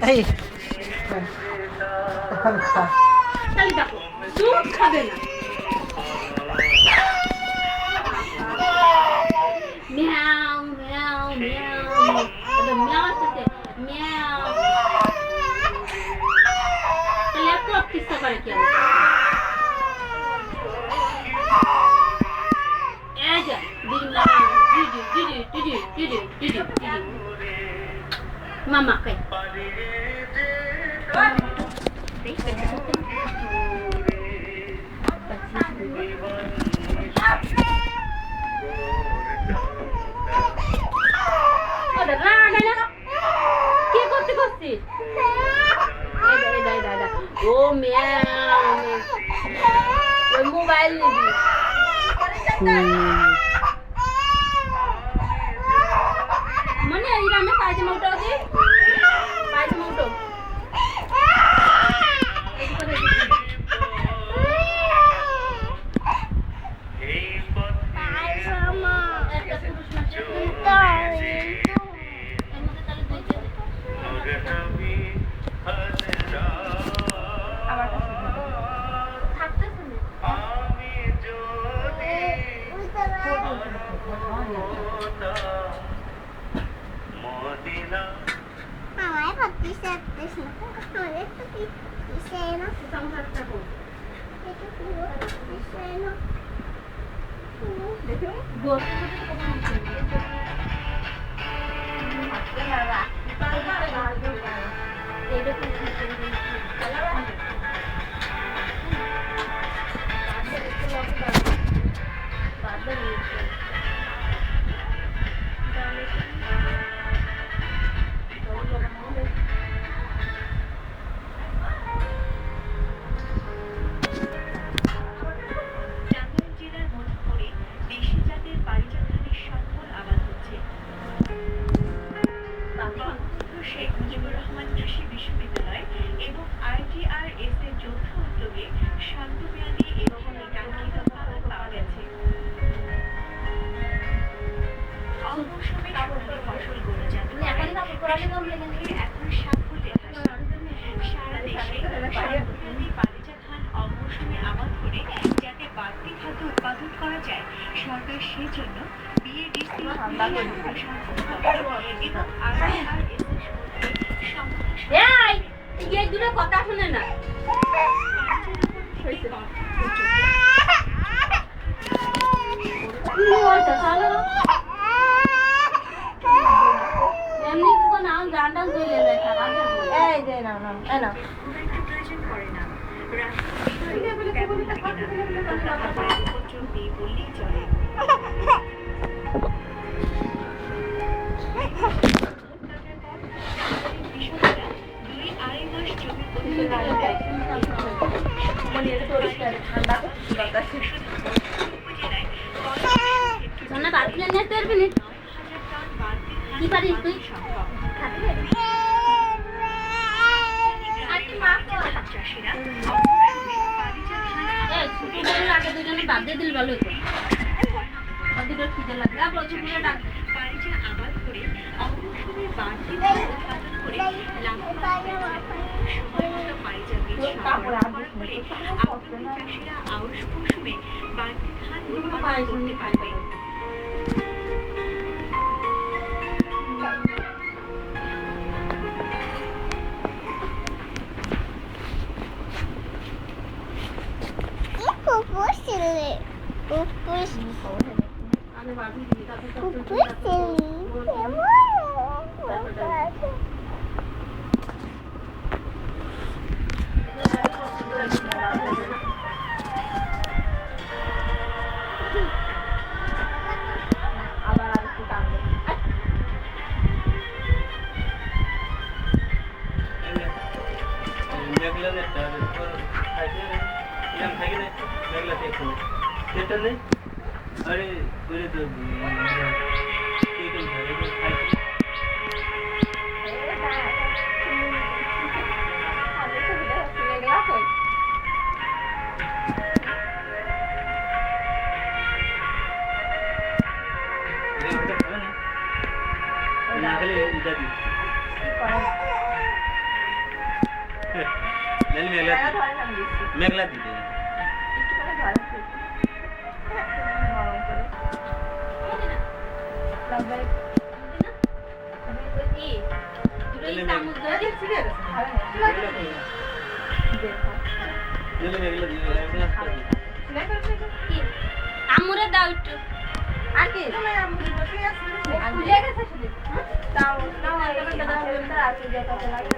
এই তাহলে দেখো দুধ খাবে না। ম্যাও ম্যাও ম্যাও এটা ম্যাও আসছে ম্যাও। তাহলে এত অপটিস্তা করে কি এই যে দিলা দিদি দিদি দিদি দিদি দিদি দিদি মামা কই কি করতে করছিস? ও ওই মোবাইল নিবি মানে এই রান্না পায়জামা উঠাও দি পায়জামা উঠো সরকার সেই জন্য বিএডিসি কথা শুনে না এমনি তো না গান টান ধরে যায় এই যে না না না প্রয়োজন পড়ে না বললেই চলে। কি পারিস তুই আগে দুজনে বাদ দিয়ে দিল ভালো হতো খিদে লাগে প্রচুর ডাক বাড়িতে আবাদ করে অবশ্যই বাড়তি উৎপাদন করে চাষিরা আউশ মৌসুমে বাড়তি ধান উৎপাদন করতে পারবে। নালি মেঘলা জায়গা দিতে। ধরে আমি দিচ্ছি মেঘলা দিতে একটু করে ধরে নরম করে লম্বাই কি দুটোই চামচ ধরে ঠিক আছে ভালো দেখো নালি মেঘলা দিতে সেলাই করে কি আমুরে দাও একটু আর কি তুমি আমাদের বসে আছিস খুলে গেছে শুধু তাও তাও আছে যত লাগে